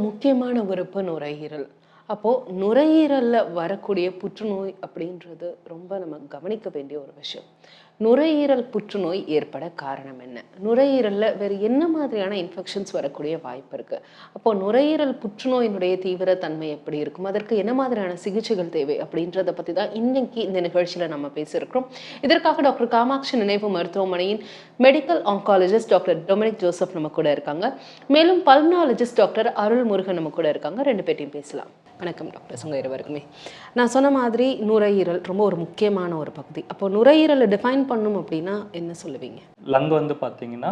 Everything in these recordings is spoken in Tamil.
முக்கியமான உறுப்பு நுரையீரல். அப்போ நுரையீரல்ல வரக்கூடிய புற்றுநோய் அப்படின்றது ரொம்ப நம்ம கவனிக்க வேண்டிய ஒரு விஷயம். நுரையீரல் புற்றுநோய் ஏற்பட காரணம் என்ன? நுரையீரல்ல வேறு என்ன மாதிரியான இன்ஃபெக்ஷன்ஸ் வரக்கூடிய வாய்ப்பு இருக்கு? அப்போ நுரையீரல் புற்றுநோயினுடைய தீவிரத்தன்மை எப்படி இருக்கும்? அதற்கு என்ன மாதிரியான சிகிச்சைகள் தேவை? அப்படின்றத பத்தி தான் இன்னைக்கு இந்த நிகழ்ச்சியில நம்ம பேசியிருக்கிறோம். இதற்காக டாக்டர் காமாட்சி நினைவு மருத்துவமனையின் medical oncologist doctor Dominic Joseph நம்ம கூட இருக்காங்க. மேலும் பல்மனாலஜிஸ்ட் டாக்டர் அருள் முருகன் நம்ம கூட இருக்காங்க. ரெண்டு பேர்ட்டையும் பேசலாம். வணக்கம் டாக்டர், உங்க இருவருக்குமே. நான் சொன்ன மாதிரி நுரையீரல் ரொம்ப ஒரு முக்கியமான ஒரு பகுதி. அப்போ நுரையீரலை டிஃபைன் பண்ணும் அப்படின்னா என்ன சொல்லுவீங்க? லங் வந்து பார்த்தீங்கன்னா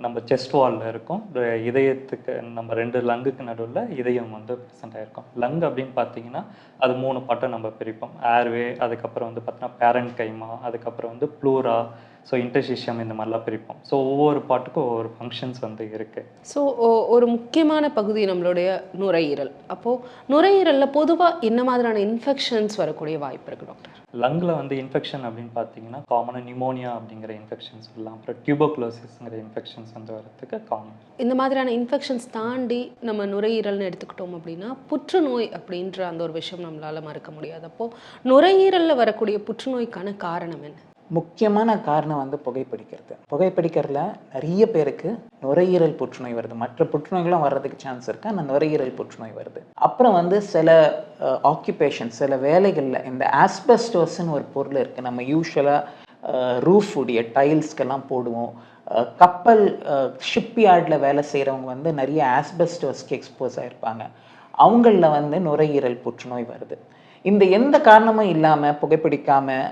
நம்ம செஸ்ட் வாலில் இருக்கும். இதயத்துக்கு நம்ம ரெண்டு லங்குக்கு நடுவில் இதயம் வந்து ப்ரெசென்ட் ஆகிருக்கும். லங் அப்படின்னு பார்த்தீங்கன்னா அது 3 பாட்டம் நம்ம பிரிப்போம். ஏர்வே, அதுக்கப்புறம் வந்து பார்த்தீங்கன்னா பேரண்ட் கைமா, அதுக்கப்புறம் வந்து ப்ளூரா, ஸோ இன்டர்சிஷியம், இந்த மாதிரிலாம் பிரிப்போம். ஸோ ஒவ்வொரு பாட்டுக்கும் ஒவ்வொரு ஃபங்க்ஷன்ஸ் வந்து இருக்குது. ஸோ ஒரு முக்கியமான பகுதி நம்மளுடைய நுரையீரல். அப்போது நுரையீரலில் பொதுவாக என்ன மாதிரியான இன்ஃபெக்ஷன்ஸ் வரக்கூடிய வாய்ப்பு இருக்குது டாக்டர்? லங்கில் வந்து இன்ஃபெக்ஷன் அப்படின்னு பார்த்தீங்கன்னா காமனாக நிமோனியா அப்படிங்கிற இன்ஃபெக்ஷன்ஸ் சொல்லலாம். அப்புறம் டியூபர்குலோசிஸ்ங்கிற இன்ஃபெக்ஷன்ஸ் வந்து வரதுக்கு காமன். இந்த மாதிரியான இன்ஃபெக்ஷன்ஸ் தாண்டி நம்ம நுரையீரல்னு எடுத்துக்கிட்டோம் அப்படின்னா புற்றுநோய் அப்படின்ற அந்த ஒரு விஷயம் நம்மளால் மறுக்க முடியாது. அப்போது நுரையீரலில் வரக்கூடிய புற்றுநோய்க்கான காரணம் என்ன? முக்கியமான காரணம் வந்து புகைப்பிடிக்கிறது. புகைப்பிடிக்கிறதுல நிறைய பேருக்கு நுரையீரல் புற்றுநோய் வருது. மற்ற புற்றுநோய்களும் வர்றதுக்கு சான்ஸ் இருக்குது, ஆனால் நுரையீரல் புற்றுநோய் வருது. அப்புறம் வந்து சில ஆக்குபேஷன், சில வேலைகளில் இந்த ஆஸ்பெஸ்டோஸ்ன்னு ஒரு பொருள் இருக்குது. நம்ம யூஸ்வலாக ரூஃப் உடைய டைல்ஸ்க்கெல்லாம் போடுவோம். கப்பல் ஷிப்யார்டில் வேலை செய்கிறவங்க வந்து நிறைய ஆஸ்பெஸ்டோஸ்க்கு எக்ஸ்போஸ் ஆகிருப்பாங்க. அவங்களில் வந்து நுரையீரல் புற்றுநோய் வருது. இந்த எந்த காரணமும் இல்லாமல் புகைப்பிடிக்காமல்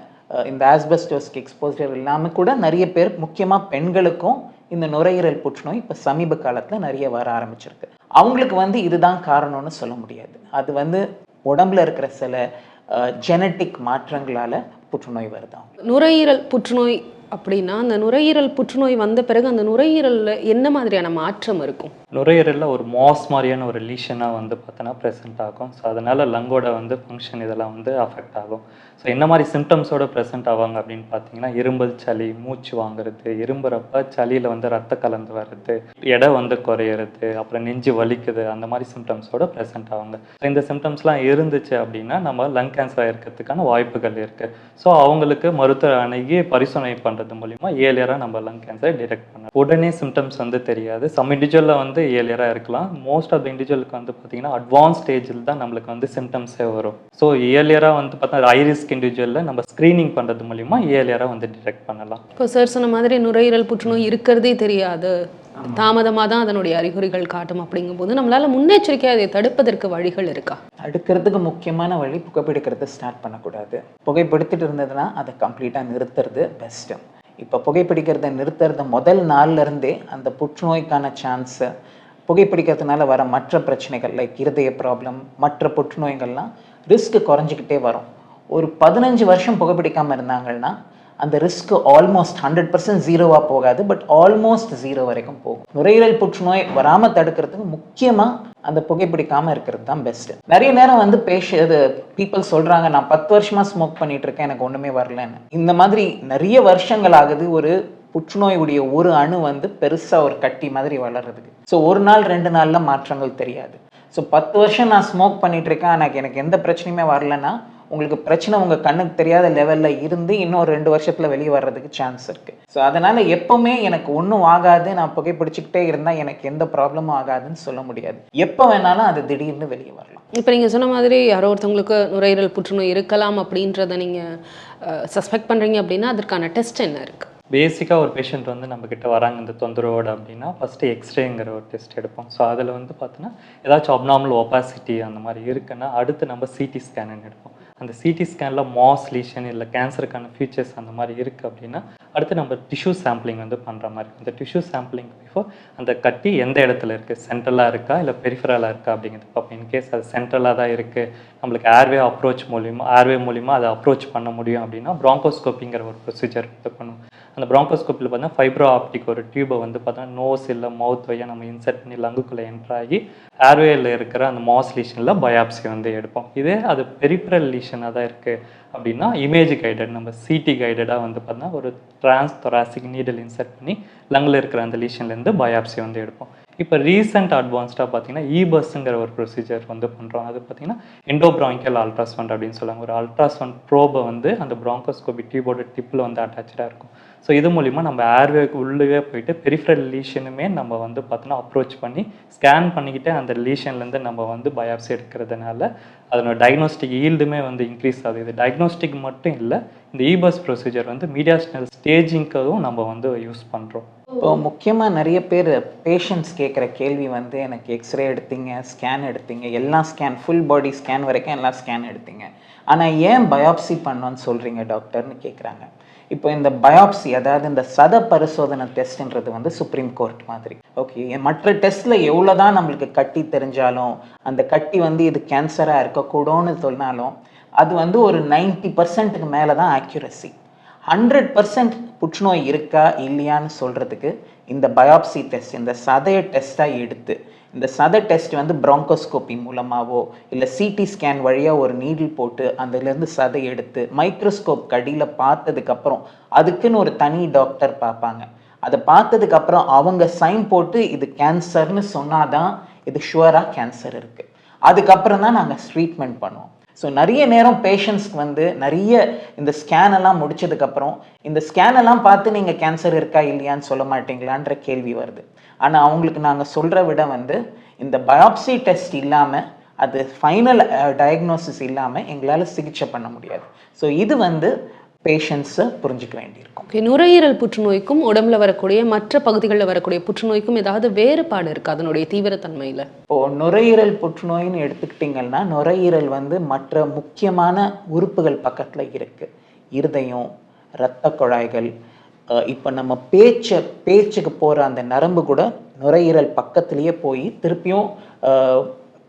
இந்த ஆஸ்பெஸ்டோஸ்க்கு எக்ஸ்போசர் இல்லாமல் கூட நிறைய பேர், முக்கியமாக பெண்களுக்கும் இந்த நுரையீரல் புற்றுநோய் இப்போ சமீப காலத்தில் நிறைய வர ஆரம்பிச்சிருக்கு. அவங்களுக்கு வந்து இதுதான் காரணம்னு சொல்ல முடியாது. அது வந்து உடம்புல இருக்கிற சில ஜெனட்டிக் மாற்றங்களால் புற்றுநோய் வருது. நுரையீரல் புற்றுநோய் அப்படின்னா அந்த நுரையீரல் புற்றுநோய் வந்த பிறகு அந்த நுரையீரலில் என்ன மாதிரியான மாற்றம் இருக்கும்? நுரையீரலில் ஒரு மாஸ் மாதிரியான ஒரு லீஷனாக வந்து பார்த்தோன்னா ப்ரெசென்ட் ஆகும். ஸோ அதனால் லங்கோட வந்து ஃபங்க்ஷன் இதெல்லாம் வந்து அஃபெக்ட் ஆகும். ஸோ என்ன மாதிரி சிம்டம்ஸோடு ப்ரெசென்ட் ஆவாங்க அப்படின்னு பார்த்தீங்கன்னா இரும்பல், சளி, மூச்சு வாங்குறது, இரும்புறப்ப சளியில் வந்து ரத்த கலந்து வர்றது, எடை வந்து குறையிறது, அப்புறம் நெஞ்சு வலிக்குது, அந்த மாதிரி சிம்டம்ஸோடு ப்ரெசென்ட் ஆவாங்க. ஸோ இந்த சிம்டம்ஸ்லாம் இருந்துச்சு அப்படின்னா நம்ம லங் கேன்சர் இருக்கிறதுக்கான வாய்ப்புகள் இருக்குது. ஸோ அவங்களுக்கு மருத்துவ அணுகி பரிசோதனை பண்ணுறது மூலிமா ஏர்லியராக நம்ம லங் கேன்சரை டிடெக்ட் பண்ணலாம். உடனே சிம்டம்ஸ் வந்து தெரியாது. சம் இண்டிவிஜுவலில் வந்து ஏர்லியராக இருக்கலாம். மோஸ்ட் ஆஃப் த இண்டிவிஜுவலுக்கு வந்து பார்த்தீங்கன்னா அட்வான்ஸ் ஸ்டேஜில் தான் நம்மளுக்கு வந்து சிம்டம்ஸே வரும். ஸோ ஏர்லியராக வந்து பார்த்தா ஹை ரிஸ்க் இண்டிவிஜுவலில் நம்ம ஸ்க்ரீனிங் பண்ணுறது மூலிமா ஏர்லியராக வந்து டிடெக்ட் பண்ணலாம். இப்போ சார் சொன்ன மாதிரி நுரையீரல் புற்றுநோய் இருக்கிறதே தெரியாது, தாமதமாக தான் அதனுடைய அறிகுறிகள் காட்டும். அப்படிங்கும்போது நம்மளால் முன்னெச்சரிக்கையாக அதை தடுப்பதற்கு வழிகள் இருக்கா? தடுக்கிறதுக்கு முக்கியமான வழி புகைப்பிடிக்கிறத ஸ்டார்ட் பண்ணக்கூடாது. புகைப்பிடித்துட்டு இருந்ததுன்னா அதை கம்ப்ளீட்டாக நிறுத்துறது பெஸ்ட்டு. இப்போ புகைப்பிடிக்கிறத நிறுத்துறது முதல் நாள்லேருந்தே அந்த புற்றுநோய்க்கான சான்ஸு, புகைப்பிடிக்கிறதுனால வர மற்ற பிரச்சனைகள் லைக் இருதய ப்ராப்ளம், மற்ற புற்றுநோய்கள்லாம் ரிஸ்க் குறைஞ்சிக்கிட்டே வரும். ஒரு 15 வருஷம் புகைப்பிடிக்காமல் இருந்தாங்கன்னா அந்த ரிஸ்க் ஆல்மோஸ்ட் 100% ஜீரோவாக போகாது, பட் ஆல்மோஸ்ட் ஜீரோ வரைக்கும் போகும். நுரையீரல் புற்றுநோய் வராமல் தடுக்கிறதுக்கு முக்கியமாக அந்த புகைப்பிடிக்காமல் இருக்கிறது தான் பெஸ்ட்டு. நிறைய நேரம் வந்து பீப்புள் சொல்கிறாங்க, நான் 10 வருஷமாக ஸ்மோக் பண்ணிட்டு இருக்கேன், எனக்கு ஒன்றுமே வரலன்னு. இந்த மாதிரி நிறைய வருஷங்கள் ஆகுது ஒரு புற்றுநோயுடைய ஒரு அணு வந்து பெருசாக ஒரு கட்டி மாதிரி வளர்றதுக்கு. ஸோ ஒரு நாள் 2 நாளில் மாற்றங்கள் தெரியாது. ஸோ 10 வருஷம் நான் ஸ்மோக் பண்ணிட்டு இருக்கேன், எனக்கு எந்த பிரச்சனையுமே வரலன்னா உங்களுக்கு பிரச்சனை உங்கள் கண்ணுக்கு தெரியாத லெவலில் இருந்து இன்னும் 2 வருஷத்தில் வெளியே வர்றதுக்கு சான்ஸ் இருக்குது. ஸோ அதனால் எப்போவுமே எனக்கு ஒன்றும் ஆகாது, நான் புகைப்பிடிச்சிக்கிட்டே இருந்தால் எனக்கு எந்த ப்ராப்ளமும் ஆகாதுன்னு சொல்ல முடியாது. எப்போ வேணாலும் அது திடீர்னு வெளியே வரலாம். இப்போ நீங்கள் சொன்ன மாதிரி யாரோ ஒருத்தவங்களுக்கு நுரையீரல் புற்றுநோய் இருக்கலாம் அப்படின்றத நீங்கள் சஸ்பெக்ட் பண்ணுறீங்க அப்படின்னா அதற்கான டெஸ்ட் என்ன இருக்குது? பேசிக்காக ஒரு பேஷண்ட் வந்து நம்மக்கிட்ட வராங்க இந்த தொந்தரவோடு அப்படின்னா ஃபஸ்ட்டு எக்ஸ்ரேங்கிற ஒரு டெஸ்ட் எடுப்போம். ஸோ அதில் வந்து பார்த்தோன்னா ஏதாச்சும் அப்நார்மல் ஒபாசிட்டி அந்த மாதிரி இருக்குன்னா அடுத்து நம்ம சிடி ஸ்கேன் எடுப்போம். அந்த சிடி ஸ்கேனில் மாஸ் லீஷன் இல்லை கேன்சருக்கான ஃபீச்சர்ஸ் அந்த மாதிரி இருக்குது அப்படின்னா அடுத்து நம்ம டிஷ்யூ சாம்பிளிங் வந்து பண்ணுற மாதிரி. அந்த டிஷ்யூ சாம்பிளிங் பிஃபோர் அந்த கட்டி எந்த இடத்துல இருக்குது, சென்ட்ரலாக இருக்கா இல்லை பெரிஃபரலாக இருக்கா அப்படிங்கிறது பார்ப்போம். இன்கேஸ் அது சென்ட்ரலாக தான் இருக்குது, நம்மளுக்கு ஏர்வே மூலிமா அதை அப்ரோச் பண்ண முடியும் அப்படின்னா ப்ராங்கோஸ்கோப்பிங்கிற ஒரு ப்ரொசீஜர் வந்து பண்ணுவோம். அந்த ப்ராங்கோஸ்கோப்பில் பார்த்தீங்கன்னா ஃபைப்ரோ ஆப்டிக் ஒரு டியூபை வந்து பார்த்தோன்னா நோஸ் இல்லை மவுத் வழியாக நம்ம இன்சர்ட் பண்ணி லங்குக்குள்ளே என்ட்ராகி ஏர்வேயில் இருக்கிற அந்த மாஸ் லீஷனில் பயாப்சி வந்து எடுப்போம். இதே அது பெரிஃபரல் லீஷனாக தான் இருக்குது அப்படின்னா இமேஜ் கைடட், நம்ம சிடி கைடடாக வந்து பார்த்தோன்னா ஒரு டிரான்ஸ் தொராசிக் நீடில் இன்சர்ட் பண்ணி லங்கில் இருக்கிற அந்த லீஷன்லேருந்து பயாப்சி வந்து எடுப்போம். இப்போ ரீசெண்ட் அட்வான்ஸ்டாக பார்த்தீங்கன்னா இபஸ்ங்கிற ஒரு ப்ரொசீஜர் வந்து பண்ணுறோம். அது பார்த்தீங்கன்னா எண்டோப்ராங்கியல் அல்ட்ராசவுண்ட் அப்படின்னு சொல்லுவாங்க. ஒரு அல்ட்ராசவுண்ட் ப்ரோபை வந்து அந்த ப்ராங்கோஸ்கோபி டியூபோட டிப்பில் வந்து அட்டாச்சாக இருக்கும். ஸோ இது மூலிமா நம்ம ஏர்வேக்கு உள்ளே போயிட்டு பெரிஃபரல் லீஷனுமே நம்ம வந்து பார்த்தோன்னா அப்ரோச் பண்ணி ஸ்கேன் பண்ணிக்கிட்டே அந்த லீஷன்லேருந்து நம்ம வந்து பயாப்சி எடுக்கிறதுனால அதனோட டயக்னோஸ்டிக் ஈல்டுமே வந்து இன்க்ரீஸ் ஆகுது. இது டயக்னோஸ்டிக் மட்டும் இல்லை, இந்த இபஸ் ப்ரொசீஜர் வந்து மீடியாஸ்னல் ஸ்டேஜிங்க்கும் நம்ம வந்து யூஸ் பண்ணுறோம். இப்போ முக்கியமாக நிறைய பேர் பேஷண்ட்ஸ் கேட்குற கேள்வி வந்து எனக்கு எக்ஸ்ரே எடுத்தீங்க, ஸ்கேன் எடுத்தீங்க, எல்லாம் ஸ்கேன், ஃபுல் பாடி ஸ்கேன் வரைக்கும் எல்லாம் ஸ்கேன் எடுத்தீங்க, ஆனால் ஏன் பயாப்சி பண்ணோன்னு சொல்கிறீங்க டாக்டர்னு கேட்குறாங்க. இப்போ இந்த பயாப்சி, அதாவது இந்த சத பரிசோதனை டெஸ்ட்ன்றது வந்து சுப்ரீம் கோர்ட் மாதிரி. ஓகே, மற்ற டெஸ்ட்டில் எவ்வளோ தான் நம்மளுக்கு கட்டி தெரிஞ்சாலும், அந்த கட்டி வந்து இது கேன்சராக இருக்கக்கூடாதுன்னு சொன்னாலும் அது வந்து ஒரு 90% மேலே தான் ஆக்யூரசி. 100% புற்றுநோய் இருக்கா இல்லையான்னு சொல்கிறதுக்கு இந்த பயாப்சி டெஸ்ட், இந்த சதையை டெஸ்ட்டாக எடுத்து, இந்த சதை டெஸ்ட் வந்து ப்ராங்கோஸ்கோபி மூலமாகவோ இல்லை சிடி ஸ்கேன் வழியாக ஒரு நீடில் போட்டு அதுலேருந்து சதை எடுத்து மைக்ரோஸ்கோப் கடியில் பார்த்ததுக்கப்புறம் அதுக்குன்னு ஒரு தனி டாக்டர் பார்ப்பாங்க. அதை பார்த்ததுக்கப்புறம் அவங்க சைன் போட்டு இது கேன்சர்னு சொன்னாதான் இது ஷுவராக கேன்சர் இருக்குது. அதுக்கப்புறம் தான் நாங்கள் ட்ரீட்மெண்ட் பண்ணுவோம். ஸோ நிறைய நேரம் பேஷண்ட்ஸ்க்கு வந்து நிறைய இந்த ஸ்கேன் எல்லாம் முடிச்சதுக்கப்புறம் இந்த ஸ்கேன் எல்லாம் பார்த்து நீங்கள் கேன்சர் இருக்கா இல்லையான்னு சொல்ல மாட்டீங்களான்ற கேள்வி வருது. ஆனால் அவங்களுக்கு நாங்கள் சொல்கிற விட வந்து இந்த பயாப்சி டெஸ்ட் இல்லாமல், அது ஃபைனல் டயக்னோசிஸ் இல்லாமல் எங்களால் சிகிச்சை பண்ண முடியாது. ஸோ இது வந்து பேஷண்ட்ஸை புரிஞ்சிக்க வேண்டியிருக்கும். ஓகே, நுரையீரல் புற்றுநோய்க்கும் உடம்புல வரக்கூடிய மற்ற பகுதிகளில் வரக்கூடிய புற்றுநோய்க்கும் ஏதாவது வேறுபாடு இருக்குது அதனுடைய தீவிரத்தன்மையில்? இப்போது நுரையீரல் புற்றுநோயின்னு எடுத்துக்கிட்டிங்கன்னா, நுரையீரல் வந்து மற்ற முக்கியமான உறுப்புகள் பக்கத்தில் இருக்குது. இருதயம், இரத்த குழாய்கள், இப்போ நம்ம பேச்சுக்கு போகிற அந்த நரம்பு கூட நுரையீரல் பக்கத்துலேயே போய் திருப்பியும்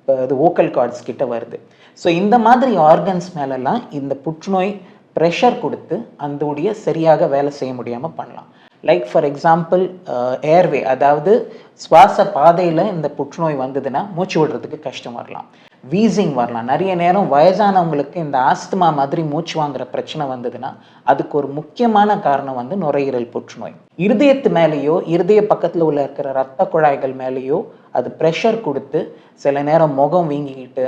இது வோக்கல் கார்ட்ஸ் கிட்ட வருது. ஸோ இந்த மாதிரி ஆர்கன்ஸ் மேலெல்லாம் இந்த புற்றுநோய் ப்ரெஷர் கொடுத்து அதோடைய சரியாக வேலை செய்ய முடியாமல் பண்ணலாம். லைக் ஃபார் எக்ஸாம்பிள் ஏர்வே, அதாவது சுவாச பாதையில் இந்த புற்றுநோய் வந்ததுன்னா மூச்சு விடுறதுக்கு கஷ்டம் வரலாம், வீசிங் வரலாம். நிறைய நேரம் வயசானவங்களுக்கு இந்த ஆஸ்துமா மாதிரி மூச்சு வாங்குற பிரச்சனை வந்ததுன்னா அதுக்கு ஒரு முக்கியமான காரணம் வந்து நுரையீரல் புற்றுநோய். இருதயத்து மேலேயோ இருதய பக்கத்தில் உள்ள இருக்கிற இரத்த குழாய்கள் மேலேயோ அது ப்ரெஷர் கொடுத்து சில நேரம் முகம் வீங்கிக்கிட்டு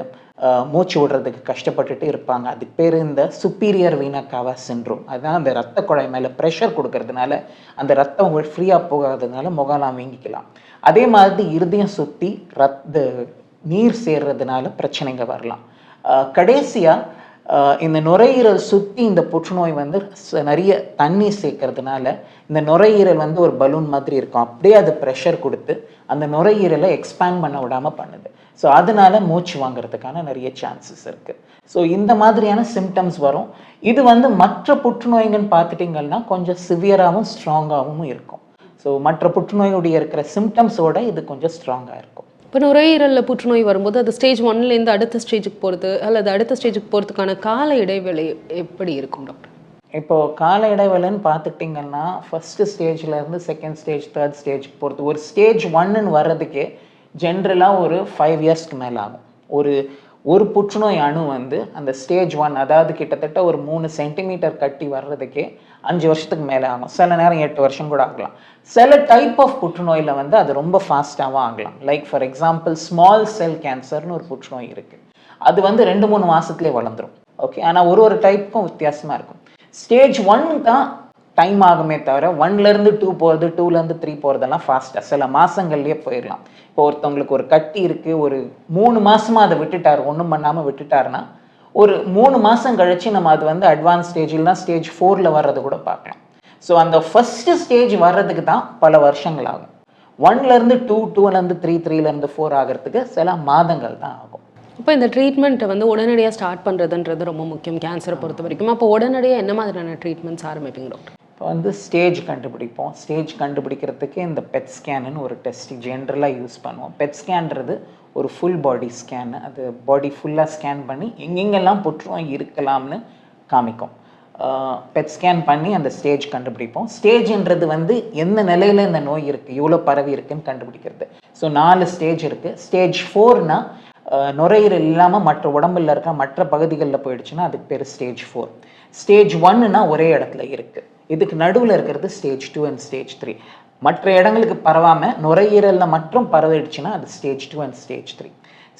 மூச்சு விடுறதுக்கு கஷ்டப்பட்டுட்டு இருப்பாங்க. அதுக்கு பேர் இந்த சுப்பீரியர் வீனா காவா சிண்ட்ரோம். அதுதான் அந்த ரத்த குழாய் மேலே ப்ரெஷர் கொடுக்கறதுனால அந்த ரத்தம் ஃப்ரீயாக போகாததுனால முகம்லாம் வீங்கிக்கலாம். அதே மாதிரி இருதயம் சுற்றி நீர் சேர்றதுனால பிரச்சனைங்க வரலாம். கடைசியாக இந்த நுரையீரல் சுற்றி இந்த புற்றுநோய் வந்து நிறைய தண்ணி சேர்க்கறதுனால இந்த நுரையீரல் வந்து ஒரு பலூன் மாதிரி இருக்கும், அப்படியே அது ப்ரெஷர் கொடுத்து அந்த நுரையீரலை எக்ஸ்பேண்ட் பண்ண விடாமல் பண்ணுது. ஸோ அதனால மூச்சு வாங்குறதுக்கான நிறைய சான்சஸ் இருக்குது. ஸோ இந்த மாதிரியான சிம்டம்ஸ் வரும். இது வந்து மற்ற புற்றுநோய்கள்னு பார்த்துட்டிங்கன்னா கொஞ்சம் சிவியராகவும் ஸ்ட்ராங்காகவும் இருக்கும். ஸோ மற்ற புற்றுநோயுடைய இருக்கிற சிம்டம்ஸோட இது கொஞ்சம் ஸ்ட்ராங்காக இருக்கும். இப்போ நுரையீரலில் புற்றுநோய் வரும்போது அது ஸ்டேஜ் 1லேருந்து அடுத்த ஸ்டேஜுக்கு போகிறது அல்லது அடுத்த ஸ்டேஜுக்கு போகிறதுக்கான கால இடைவேளை எப்படி இருக்கும் டாக்டர்? இப்போது கால இடைவேளைன்னு பார்த்துட்டிங்கன்னா ஃபஸ்ட்டு ஸ்டேஜ்லேருந்து செகண்ட் ஸ்டேஜ், தேர்ட் ஸ்டேஜுக்கு போகிறது. ஒரு ஸ்டேஜ் 1ன்னு வர்றதுக்கே ஜென்ரலாக ஒரு 5 இயர்ஸ்க்கு மேலே ஆகும். ஒரு புற்றுநோய் அணு வந்து அந்த ஸ்டேஜ் 1, அதாவது கிட்டத்தட்ட ஒரு 3 சென்டிமீட்டர் கட்டி வர்றதுக்கே 5 வருஷத்துக்கு மேலே ஆகும். சில நேரம் 8 வருஷம் கூட ஆகலாம். சில டைப் ஆஃப் புற்றுநோயில் வந்து அது ரொம்ப ஃபாஸ்ட்டாகவும் ஆகலாம். லைக் ஃபார் எக்ஸாம்பிள் ஸ்மால் செல் கேன்சர்னு ஒரு புற்றுநோய் இருக்குது. அது வந்து 2-3 மாதத்துலேயே வளர்ந்துடும். ஓகே, ஆனால் ஒரு டைப்புக்கும் வித்தியாசமாக இருக்கும். ஸ்டேஜ் 1 தான் டைம் ஆகுமே தவிர 1லேருந்து 2 போகிறது, 2லேருந்து 3 போகிறதெல்லாம் ஃபாஸ்ட்டாக சில மாதங்கள்லேயே போயிடலாம். இப்போ ஒருத்தவங்களுக்கு ஒரு கட்டி இருக்குது, ஒரு 3 மாதமாக அதை விட்டுட்டார், ஒன்றும் பண்ணாமல் விட்டுட்டாருன்னா ஒரு 3 மாதம் கழித்து நம்ம அது வந்து அட்வான்ஸ் ஸ்டேஜில்னா ஸ்டேஜ் 4ல் வர்றது கூட பார்க்கலாம். ஸோ அந்த ஃபஸ்ட்டு ஸ்டேஜ் வர்றதுக்கு தான் பல வருஷங்கள் ஆகும். 1லேருந்து 2, 2லேருந்து 3, 3லேருந்து 4 ஆகிறதுக்கு சில மாதங்கள் தான் ஆகும். இப்போ இந்த ட்ரீட்மெண்ட்டை வந்து உடனடியாக ஸ்டார்ட் பண்ணுறதுன்றது ரொம்ப முக்கியம் கேன்சரை பொறுத்த வரைக்கும். அப்போ உடனடியாக என்ன மாதிரியான ட்ரீட்மெண்ட்ஸ் ஆரம்பிப்பீங்க டாக்டர்? இப்போ வந்து ஸ்டேஜ் கண்டுபிடிப்போம். ஸ்டேஜ் கண்டுபிடிக்கிறதுக்கு இந்த பெட் ஸ்கேனுன்னு ஒரு டெஸ்ட் ஜென்ரலாக யூஸ் பண்ணுவோம். பெட் ஸ்கேன்றது ஒரு ஃபுல் பாடி ஸ்கேனு. அது பாடி ஃபுல்லாக ஸ்கேன் பண்ணி எங்கெங்கெல்லாம் புற்றுநோய் இருக்கலாம்னு காமிக்கும். பெட் ஸ்கேன் பண்ணி அந்த ஸ்டேஜ் கண்டுபிடிப்போம். ஸ்டேஜ்ன்றது வந்து எந்த நிலையில் இந்த நோய் இருக்குது, எவ்வளோ பரவி இருக்குன்னு கண்டுபிடிக்கிறது. ஸோ 4 ஸ்டேஜ் இருக்குது. ஸ்டேஜ் 4னா நுரையீரல் இல்லாமல் மற்ற உடம்புல இருக்க மற்ற பகுதிகளில் போயிடுச்சுன்னா அதுக்கு பேர் ஸ்டேஜ் 4. ஸ்டேஜ் 1னா ஒரே இடத்துல இருக்குது. இதுக்கு நடுவில் இருக்கிறது ஸ்டேஜ் 2 அண்ட் ஸ்டேஜ் 3. மற்ற இடங்களுக்கு பரவாமல் நுரையீரலில் மட்டும் பரவிடுச்சுன்னா அது ஸ்டேஜ் 2 அண்ட் ஸ்டேஜ் 3.